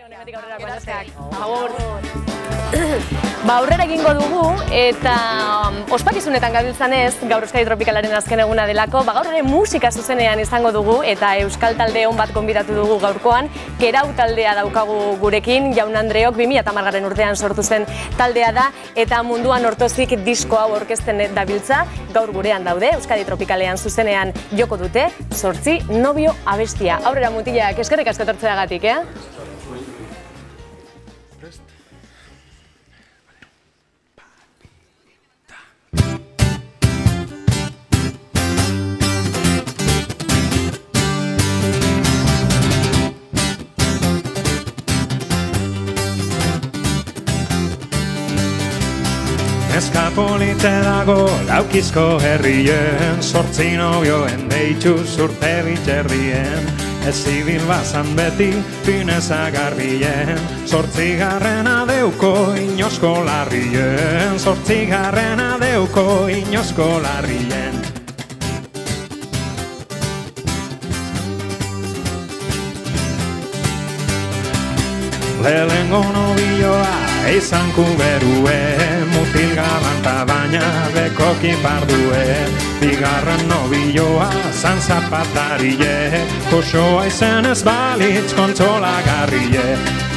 Hemetik aurrera kontasteak. Agur. Aurrera egingo dugu eta ospakizunetan gabiltzanez, gaur Euskadi Tropikalaren azken eguna delako, gaur ere musika zuzenean izango dugu eta euskal talde on bat gonbidatu dugu gaurkoan. Kerau taldea daukagu gurekin, Jaun Andreok 2010 urtean sortu zen taldea da eta munduan ortozik disko hau aurkezten dabiltza. Gaur gurean daude, Euskadi Tropikalean zuzenean joko dute, 8 Nobio abestia. Aurrera mutilak, eskerrik asko etortzeagatik, Neska polite dago laukizko herrien, 8 nobioen deitu urte bitxerdien. Ez zibil bazan beti finezagarbien, 8 deuko inosko larrien, 8 deuko inosko larrien. Lehengo nobioa izan kuberue, mutil galanta baina bekoki pardue. Bigarren nobioa zan zapatarie, kosoa izen ez balitz kontsolagarrie.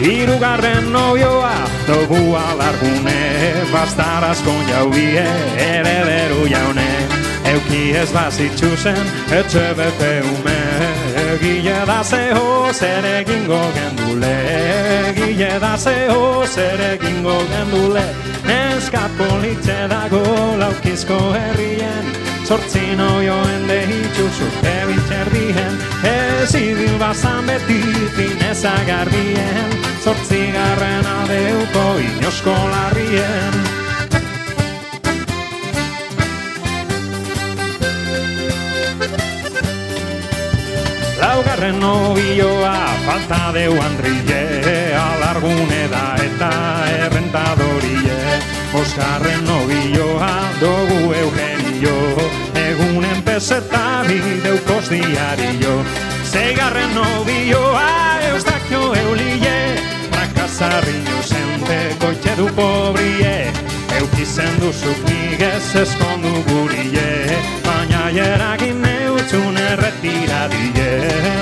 Hirugarren nobioa dugu alargune, bastarazko jaubie herederu jaune. Euki ez bazitxuzen etxe bete ume, egile da zeho zer egingo gendule. Egile da zeho zer egingo gendule. Neska politze dago laukizko herrien, 8 nobioen deitu urte bitxerdien. Ez ibil bazan beti finezagarbien, 8 deuko inosko larrien. Laugarren nobioa falta deu Andrile, alargune da eta errentadorie. 5. nobioa dugu Eugenio, egunen peseta bideukos diario. 6. nobioa Eustakio Eulie, frakasarriño zente koitxe du pobrie. Eukizen duzuk nigez eskondu gurie, baina jeragin neutxun erretiradie.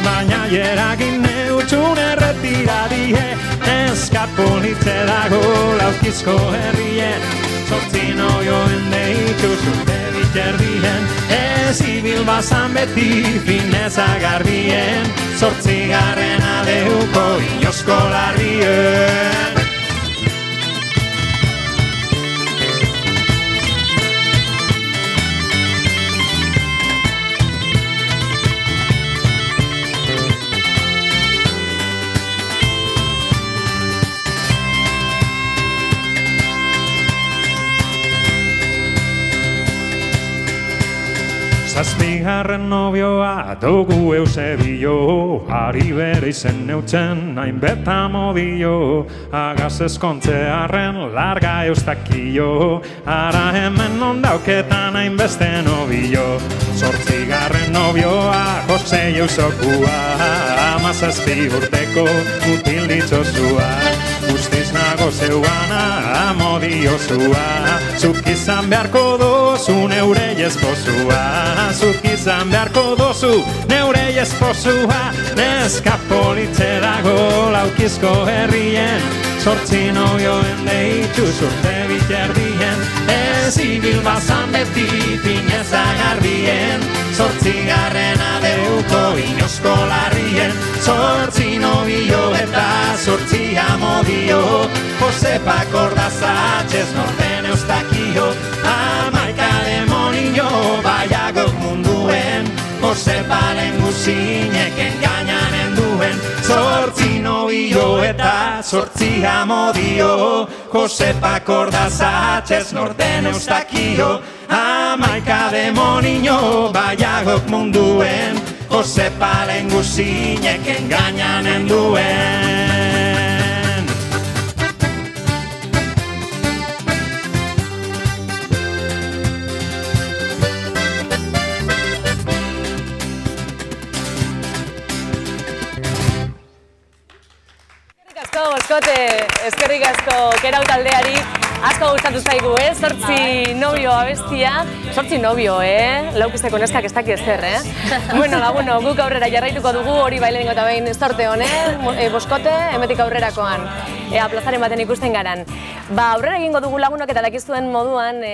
Baina jeragin neutxun erretiradie. Neska politze dago laukizko herrien, 8 nobioen deitu urte bitxerdien. Ez ibil bazan beti finezagarbien, 8 deuko inosko larrien. Zazpigarren nobioa dugu Eusebio, ari bere izen neutzen nahin beta modio. Agaz ezkontzearen larga Eustakio, ara hemen ondauketan hain beste nobio. 8. nobioa Jose Eusokua, 17 urteko mutil ditzozua. Guztiz nago zeugana amodiozua, zuk izan beharko dozu neure esposua. Zuk izan beharko dozu neure esposua. Neska politze dago laukizko herrien, 8 nobioen deitu urte bitxerdien. Ez ibil bazan beti finezagarbien, 8 deuko inosko larrien. 8 nobio eta 8 amodio, Josepa Kordazatxez norden Eustakio. 11 demonio baiagok munduen, Josepa lenguzinek engainanen duen. 8 nobio eta 8 amodio, Josepa Kordazatxez norden Eustakio. 11 demonio baiagok munduen, Josepa lenguzinek engainanen duen. Eskerrik asko, Kerau taldeari, asko gustatu zaigu, 8 nobio abestia, 8 nobio, laukizeko neskak ez daki ezer, Bueno, guk aurrera jarraituko dugu, hori bailengo eta behin zorte honen, Boskote, hemetik aurrerakoan, plazaren baten ikusten garan. Aurrera egingo dugu lagunok eta dakizuen moduan,